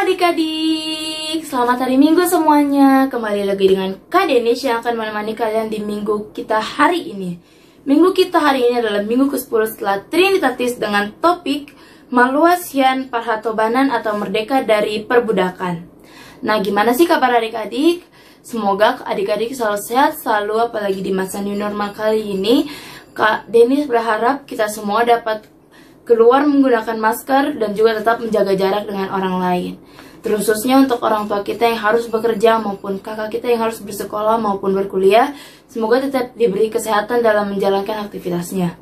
adik-adik, selamat hari Minggu semuanya. Kembali lagi dengan Kak Denis yang akan menemani kalian di minggu kita hari ini. Minggu kita hari ini adalah minggu ke-10 setelah Trinitatis dengan topik Maluasian Parhatobanan atau Merdeka dari Perbudakan. Nah, gimana sih kabar adik-adik? Semoga adik-adik selalu sehat selalu, apalagi di masa new normal kali ini. Kak Denis berharap kita semua dapat keluar menggunakan masker dan juga tetap menjaga jarak dengan orang lain. Terkhususnya untuk orang tua kita yang harus bekerja maupun kakak kita yang harus bersekolah maupun berkuliah, semoga tetap diberi kesehatan dalam menjalankan aktivitasnya.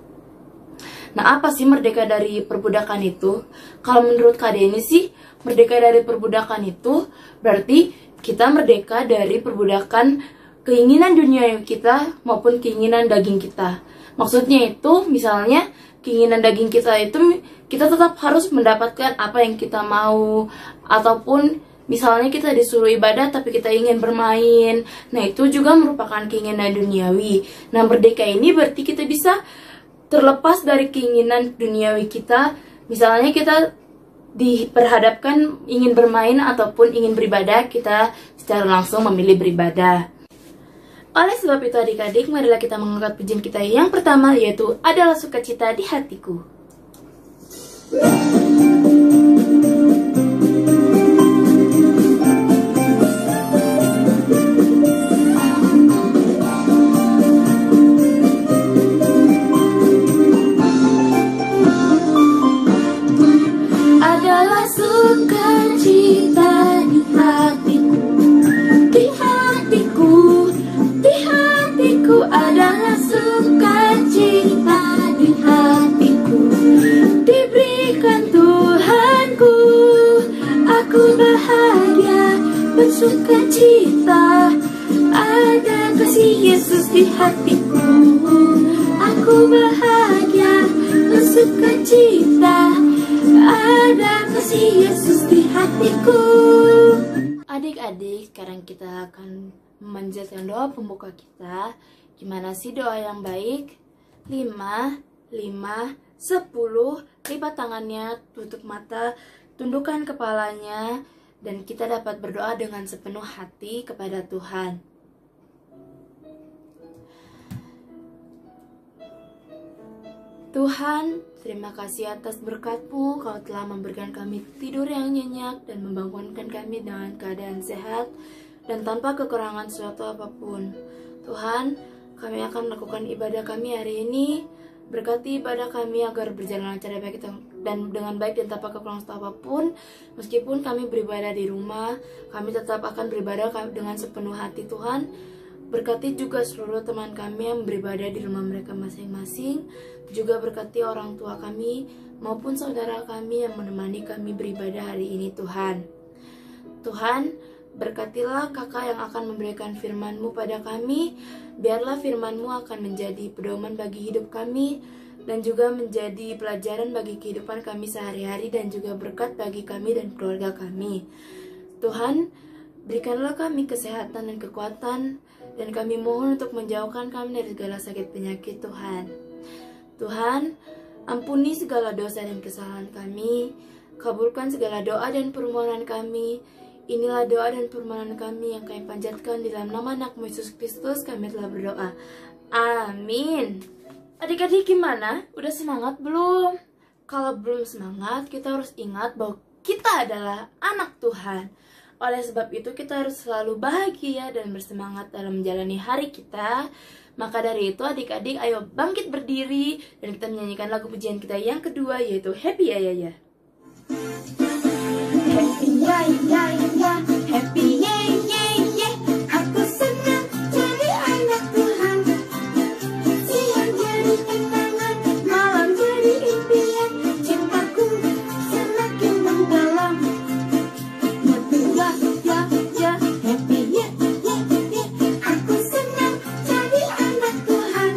Nah, apa sih merdeka dari perbudakan itu? Kalau menurut Kak Denis sih, merdeka dari perbudakan itu berarti kita merdeka dari perbudakan keinginan dunia kita maupun keinginan daging kita. Maksudnya itu, misalnya keinginan daging kita itu kita tetap harus mendapatkan apa yang kita mau, ataupun misalnya kita disuruh ibadah tapi kita ingin bermain. Nah, itu juga merupakan keinginan duniawi. Nah, merdeka ini berarti kita bisa terlepas dari keinginan duniawi kita. Misalnya kita diperhadapkan ingin bermain ataupun ingin beribadah, kita secara langsung memilih beribadah. Oleh sebab itu adik-adik, marilah kita mengangkat pujian kita yang pertama, yaitu adalah sukacita di hatiku. Adalah sukacita di hatiku, di hatiku. Adalah sukacita di hatiku, diberikan Tuhanku. Aku bahagia bersukacita, ada kasih Yesus di hatiku. Aku bahagia bersukacita, ada kasih Yesus di hatiku. Adik-adik, sekarang kita akan memanjatkan doa pembuka kita. Gimana sih doa yang baik? 5, 10, lipat tangannya, tutup mata, tundukkan kepalanya, dan kita dapat berdoa dengan sepenuh hati kepada Tuhan. Tuhan, terima kasih atas berkat-Mu. Kau telah memberikan kami tidur yang nyenyak dan membangunkan kami dengan keadaan sehat dan tanpa kekurangan suatu apapun. Tuhan, kami akan melakukan ibadah kami hari ini. Berkati ibadah kami agar berjalan lancar dan dengan baik dan tanpa kekurangan suatu apapun. Meskipun kami beribadah di rumah, kami tetap akan beribadah dengan sepenuh hati Tuhan. Berkati juga seluruh teman kami yang beribadah di rumah mereka masing-masing. Juga berkati orang tua kami maupun saudara kami yang menemani kami beribadah hari ini Tuhan. Tuhan, berkatilah kakak yang akan memberikan firman-Mu pada kami. Biarlah firman-Mu akan menjadi pedoman bagi hidup kami dan juga menjadi pelajaran bagi kehidupan kami sehari-hari dan juga berkat bagi kami dan keluarga kami. Tuhan, berikanlah kami kesehatan dan kekuatan, dan kami mohon untuk menjauhkan kami dari segala sakit penyakit Tuhan. Tuhan, ampuni segala dosa dan kesalahan kami, kabulkan segala doa dan permohonan kami. Inilah doa dan permohonan kami yang kami panjatkan di dalam nama anak Yesus Kristus, kami telah berdoa. Amin. Adik-adik gimana? Udah semangat belum? Kalau belum semangat, kita harus ingat bahwa kita adalah anak Tuhan. Oleh sebab itu kita harus selalu bahagia dan bersemangat dalam menjalani hari kita. Maka dari itu adik-adik, ayo bangkit berdiri dan kita menyanyikan lagu pujian kita yang kedua, yaitu Happy Ya Ya Ya. Happy ya ya ya, happy ya ya ya. Aku senang jadi anak Tuhan. Siang jadi kenangan, malam jadi impian. Cintaku semakin mendalam. Happy ya ya ya, happy ya ya ya. Aku senang jadi anak Tuhan.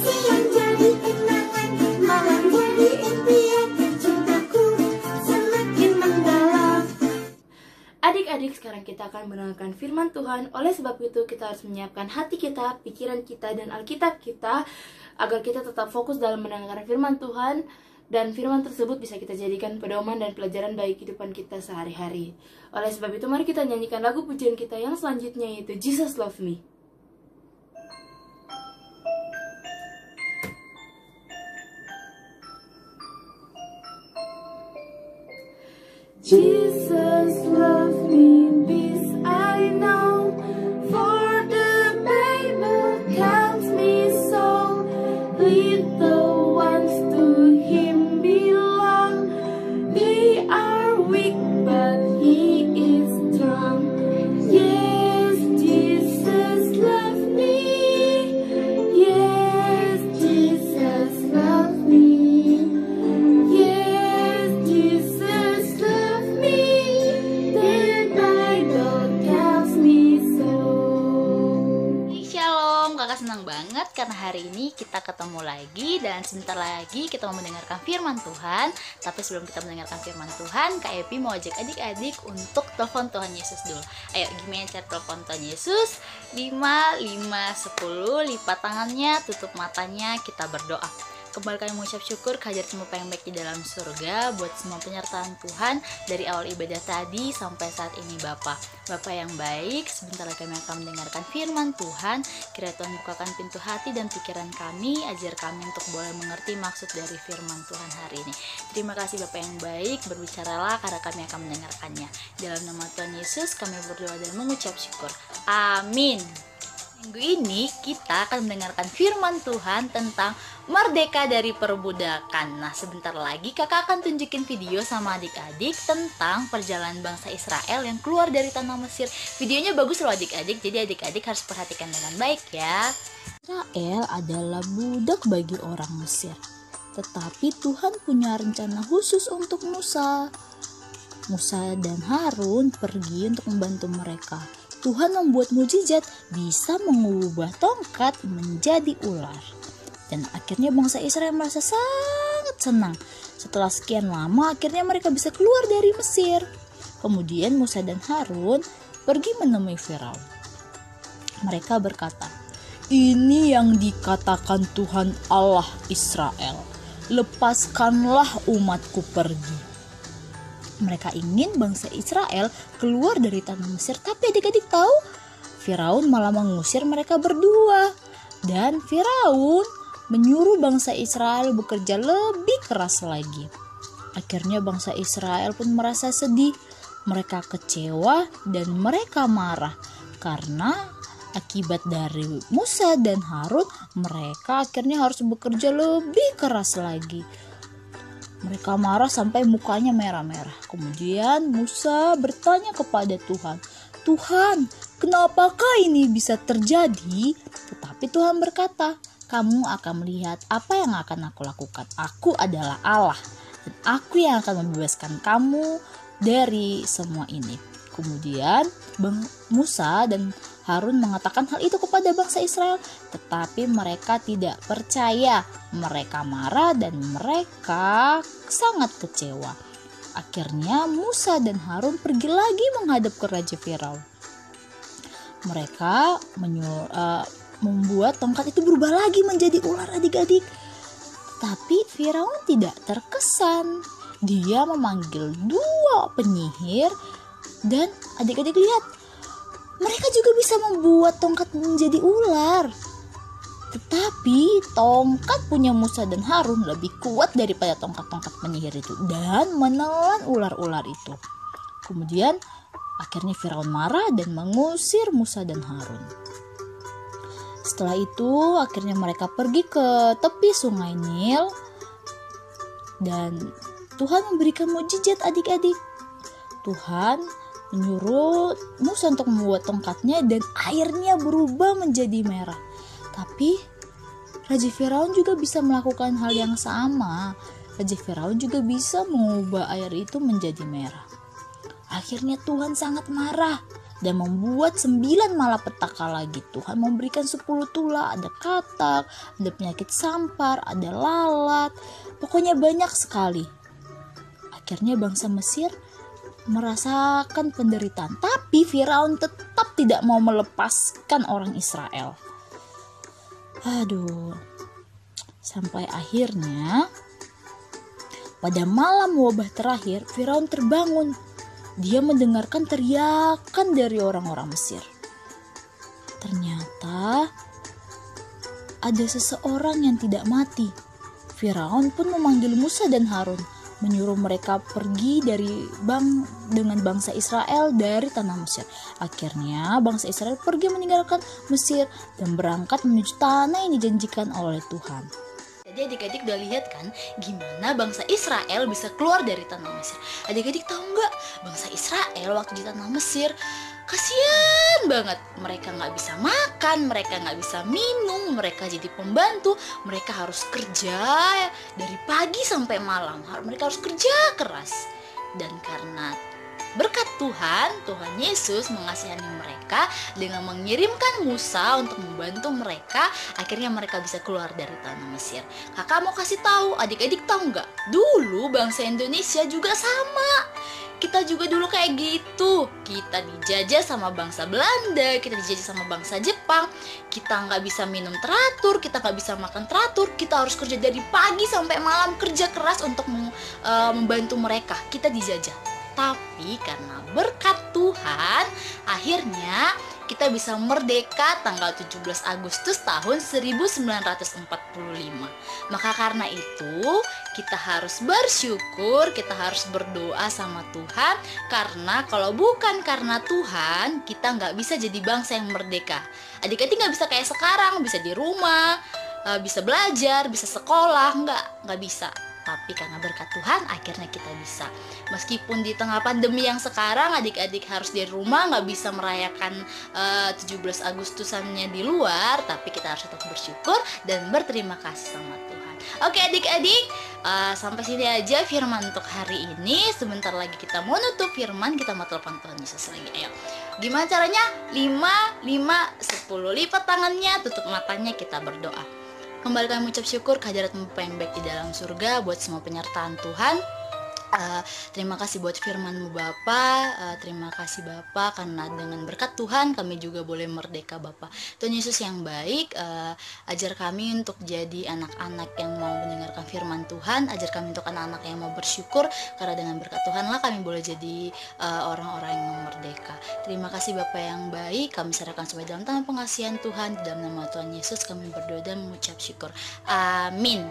Siang jadi kenangan, malam jadi impian. Cintaku semakin mendalam. Adik-adik, sekarang kita akan mendengarkan firman Tuhan. Oleh sebab itu kita harus menyiapkan hati kita, pikiran kita, dan Alkitab kita agar kita tetap fokus dalam mendengarkan firman Tuhan. Dan firman tersebut bisa kita jadikan pedoman dan pelajaran bagi kehidupan kita sehari-hari. Oleh sebab itu, mari kita nyanyikan lagu pujian kita yang selanjutnya, yaitu Jesus Love Me. Jesus love me, this I know, for the Bible tells me so. Little ones to Him belong, they are weak but He is strong. Yes, Jesus love me, yes, Jesus love me. Senang banget karena hari ini kita ketemu lagi dan sebentar lagi kita mau mendengarkan firman Tuhan. Tapi sebelum kita mendengarkan firman Tuhan, Kak Epi mau ajak adik-adik untuk telepon Tuhan Yesus dulu. Ayo, gimana cara telepon Tuhan Yesus? 5, 10, lipat tangannya, tutup matanya, kita berdoa. Kembali kami mengucap syukur kehadirat semua yang baik di dalam surga, buat semua penyertaan Tuhan dari awal ibadah tadi sampai saat ini Bapak yang baik. Sebentar lagi kami akan mendengarkan firman Tuhan. Kiranya Tuhan bukakan pintu hati dan pikiran kami, ajar kami untuk boleh mengerti maksud dari firman Tuhan hari ini. Terima kasih Bapak yang baik, berbicaralah karena kami akan mendengarkannya. Dalam nama Tuhan Yesus kami berdoa dan mengucap syukur. Amin. Minggu ini kita akan mendengarkan firman Tuhan tentang merdeka dari perbudakan. Nah, sebentar lagi kakak akan tunjukin video sama adik-adik tentang perjalanan bangsa Israel yang keluar dari tanah Mesir. Videonya bagus loh adik-adik, jadi adik-adik harus perhatikan dengan baik ya. Israel adalah budak bagi orang Mesir, tetapi Tuhan punya rencana khusus untuk Musa. Musa dan Harun pergi untuk membantu mereka. Tuhan membuat mukjizat, bisa mengubah tongkat menjadi ular. Dan akhirnya bangsa Israel merasa sangat senang. Setelah sekian lama, akhirnya mereka bisa keluar dari Mesir. Kemudian Musa dan Harun pergi menemui Firaun. Mereka berkata, "Ini yang dikatakan Tuhan Allah Israel, lepaskanlah umatku pergi." Mereka ingin bangsa Israel keluar dari tanah Mesir, tapi adik-adik tahu Firaun malah mengusir mereka berdua. Dan Firaun menyuruh bangsa Israel bekerja lebih keras lagi. Akhirnya bangsa Israel pun merasa sedih. Mereka kecewa dan mereka marah karena akibat dari Musa dan Harun, mereka akhirnya harus bekerja lebih keras lagi. Mereka marah sampai mukanya merah-merah. Kemudian Musa bertanya kepada Tuhan, "Tuhan, kenapakah ini bisa terjadi?" Tetapi Tuhan berkata, "Kamu akan melihat apa yang akan aku lakukan. Aku adalah Allah, dan aku yang akan membebaskan kamu dari semua ini." Kemudian Musa dan Harun mengatakan hal itu kepada bangsa Israel, tetapi mereka tidak percaya. Mereka marah dan mereka sangat kecewa. Akhirnya Musa dan Harun pergi lagi menghadap ke Raja Firaun. Mereka membuat tongkat itu berubah lagi menjadi ular adik-adik. Tapi Firaun tidak terkesan. Dia memanggil 2 penyihir dan adik-adik lihat, mereka juga bisa membuat tongkat menjadi ular. Tetapi tongkat punya Musa dan Harun lebih kuat daripada tongkat-tongkat penyihir itu dan menelan ular-ular itu. Kemudian akhirnya Firaun marah dan mengusir Musa dan Harun. Setelah itu akhirnya mereka pergi ke tepi sungai Nil dan Tuhan memberikan mukjizat adik-adik. Tuhan menyuruh Musa untuk membuat tongkatnya dan airnya berubah menjadi merah. Tapi Raja Firaun juga bisa melakukan hal yang sama. Raja Firaun juga bisa mengubah air itu menjadi merah. Akhirnya Tuhan sangat marah dan membuat 9 malapetaka lagi. Tuhan memberikan 10 tulah, ada katak, ada penyakit sampar, ada lalat. Pokoknya banyak sekali. Akhirnya bangsa Mesir merasakan penderitaan, tapi Firaun tetap tidak mau melepaskan orang Israel. Sampai akhirnya Pada malam wabah terakhir, Firaun terbangun. Dia mendengarkan teriakan dari orang-orang Mesir. Ternyata ada seseorang yang tidak mati. Firaun pun memanggil Musa dan Harun, menyuruh mereka pergi dengan bangsa Israel dari tanah Mesir. Akhirnya bangsa Israel pergi meninggalkan Mesir dan berangkat menuju tanah yang dijanjikan oleh Tuhan. Jadi adik-adik udah lihat kan gimana bangsa Israel bisa keluar dari tanah Mesir. Adik-adik tahu nggak, bangsa Israel waktu di tanah Mesir kasian banget. Mereka nggak bisa makan, mereka nggak bisa minum, mereka jadi pembantu, mereka harus kerja dari pagi sampai malam. Mereka harus kerja keras. Dan karena berkat Tuhan Yesus mengasihani mereka dengan mengirimkan Musa untuk membantu mereka. Akhirnya mereka bisa keluar dari tanah Mesir. Kakak mau kasih tahu, adik-adik tahu nggak? Dulu bangsa Indonesia juga sama. Kita juga dulu kayak gitu. Kita dijajah sama bangsa Belanda, kita dijajah sama bangsa Jepang. Kita nggak bisa minum teratur, kita nggak bisa makan teratur. Kita harus kerja dari pagi sampai malam, kerja keras untuk membantu mereka. Kita dijajah. Tapi karena berkat Tuhan, akhirnya kita bisa merdeka tanggal 17 Agustus tahun 1945. Maka karena itu, kita harus bersyukur, kita harus berdoa sama Tuhan. Karena kalau bukan karena Tuhan, kita nggak bisa jadi bangsa yang merdeka. Adik-adik nggak bisa kayak sekarang, bisa di rumah, bisa belajar, bisa sekolah, nggak bisa. Tapi karena berkat Tuhan akhirnya kita bisa. Meskipun di tengah pandemi yang sekarang adik-adik harus di rumah, nggak bisa merayakan 17 Agustusannya di luar, tapi kita harus tetap bersyukur dan berterima kasih sama Tuhan. Oke adik-adik, sampai sini aja firman untuk hari ini. Sebentar lagi kita mau nutup firman, kita mau telepon Tuhan Yesus lagi. Ayo, gimana caranya? 5, 5, 10. Lipat tangannya, tutup matanya, kita berdoa. Kembali kami mengucap syukur kehadirat-Mu yang baik di dalam surga, buat semua penyertaan Tuhan. Terima kasih buat firman-Mu Bapa. Terima kasih Bapa, karena dengan berkat Tuhan kami juga boleh merdeka Bapa. Tuhan Yesus yang baik, ajar kami untuk jadi anak-anak yang mau mendengarkan firman Tuhan. Ajar kami untuk anak-anak yang mau bersyukur, karena dengan berkat Tuhan lah kami boleh jadi orang-orang yang merdeka. Terima kasih Bapa yang baik, kami serahkan semua dalam tangan pengasihan Tuhan. Di dalam nama Tuhan Yesus kami berdoa dan mengucap syukur. Amin.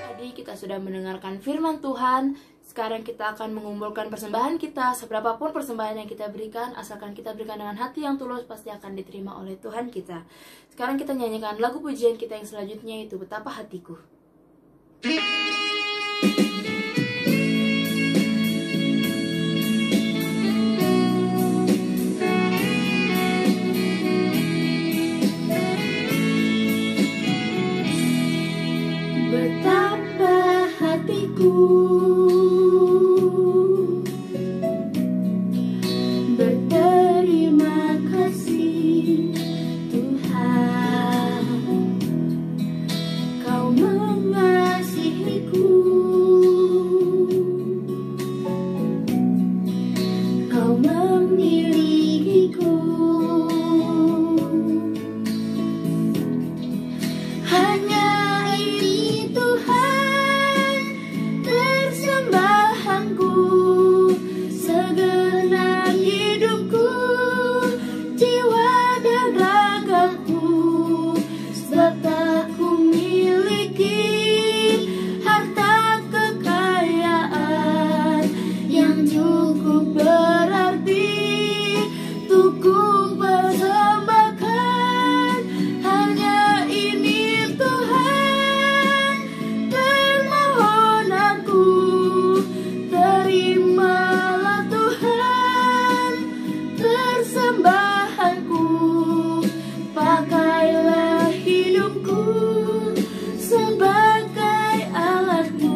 Tadi kita sudah mendengarkan firman Tuhan. Sekarang kita akan mengumpulkan persembahan kita. Seberapapun persembahan yang kita berikan, asalkan kita berikan dengan hati yang tulus, pasti akan diterima oleh Tuhan kita. Sekarang kita nyanyikan lagu pujian kita yang selanjutnya, itu Betapa Hatiku. Betapa hatiku berterima kasih Tuhan, Kau mengasihiku, Kau memilikiku. Hanya ini Tuhan persembahanku, segenap hidupku, jiwa dan ragaku, sebab tak ku miliki harta kekayaan yang cukup berarti untuk ku persembahkan. Hanya ini Tuhan permohonanku, terimalah Tuhan persembahanku. Pakailah hidupku sebagai alatmu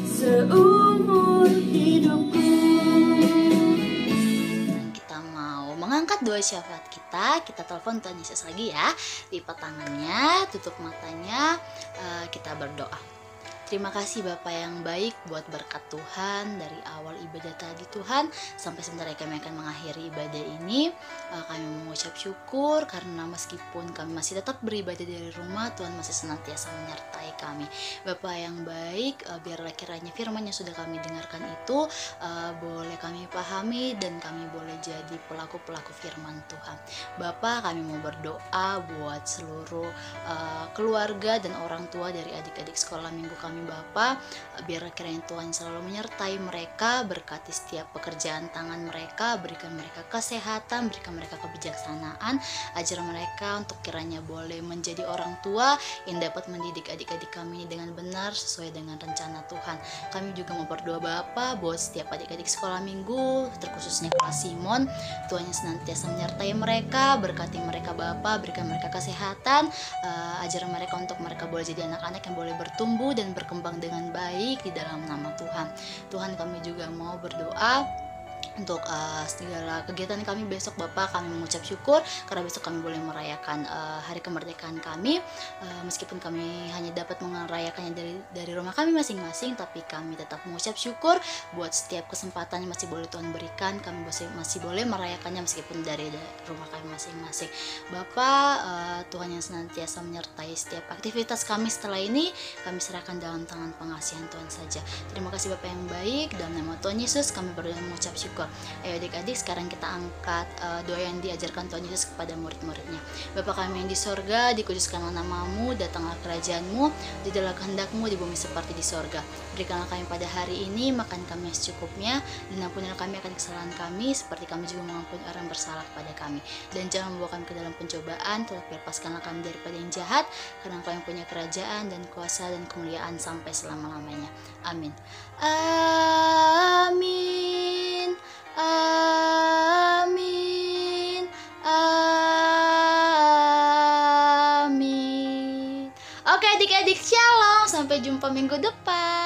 seumur hidupku. Kita mau mengangkat doa syafaat kita telepon Tuhan Yesus lagi ya. Lipat tangannya, tutup matanya, kita berdoa. Terima kasih Bapak yang baik buat berkat Tuhan dari awal ibadah tadi Tuhan sampai sebentar kami akan mengakhiri ibadah ini. Kami mengucap syukur karena meskipun kami masih tetap beribadah dari rumah, Tuhan masih senantiasa menyertai kami. Bapak yang baik, biarlah kiranya firman yang sudah kami dengarkan itu boleh kami pahami dan kami boleh jadi pelaku-pelaku firman Tuhan. Bapak, kami mau berdoa buat seluruh keluarga dan orang tua dari adik-adik sekolah minggu kami Bapa, biar kiranya Tuhan selalu menyertai mereka, berkati setiap pekerjaan tangan mereka, berikan mereka kesehatan, berikan mereka kebijaksanaan, ajar mereka untuk kiranya boleh menjadi orang tua yang dapat mendidik adik-adik kami dengan benar sesuai dengan rencana Tuhan. Kami juga mau berdoa Bapa buat setiap adik-adik sekolah minggu, terkhususnya kelas Simon, Tuhan yang senantiasa menyertai mereka, berkati mereka Bapa, berikan mereka kesehatan, ajar mereka untuk mereka boleh jadi anak-anak yang boleh bertumbuh dan berkembang dengan baik di dalam nama Tuhan. Tuhan, kami juga mau berdoa untuk segala kegiatan kami besok Bapak. Kami mengucap syukur karena besok kami boleh merayakan hari kemerdekaan kami, meskipun kami hanya dapat merayakannya dari rumah kami masing-masing, tapi kami tetap mengucap syukur buat setiap kesempatan yang masih boleh Tuhan berikan. Kami masih boleh merayakannya meskipun dari rumah kami masing-masing. Bapak, Tuhan yang senantiasa menyertai setiap aktivitas kami setelah ini, kami serahkan dalam tangan pengasihan Tuhan saja. Terima kasih Bapak yang baik, dalam nama Tuhan Yesus kami berdoa mengucap syukur. Ayo adik-adik, sekarang kita angkat doa yang diajarkan Tuhan Yesus kepada murid-muridnya. Bapa kami yang di sorga, dikuduskanlah namamu, datanglah kerajaanmu, jadilah kehendakmu di bumi seperti di sorga. Berikanlah kami pada hari ini makan kami yang secukupnya, dan ampunilah kami akan kesalahan kami, seperti kami juga mengampuni orang yang bersalah kepada kami. Dan jangan membawa kami ke dalam pencobaan, tetapi lepaskanlah kami daripada yang jahat, karena Engkau yang punya kerajaan dan kuasa dan kemuliaan sampai selama-lamanya. Amin. Amin. Amin. Amin. Oke adik-adik, shalom. Sampai jumpa minggu depan.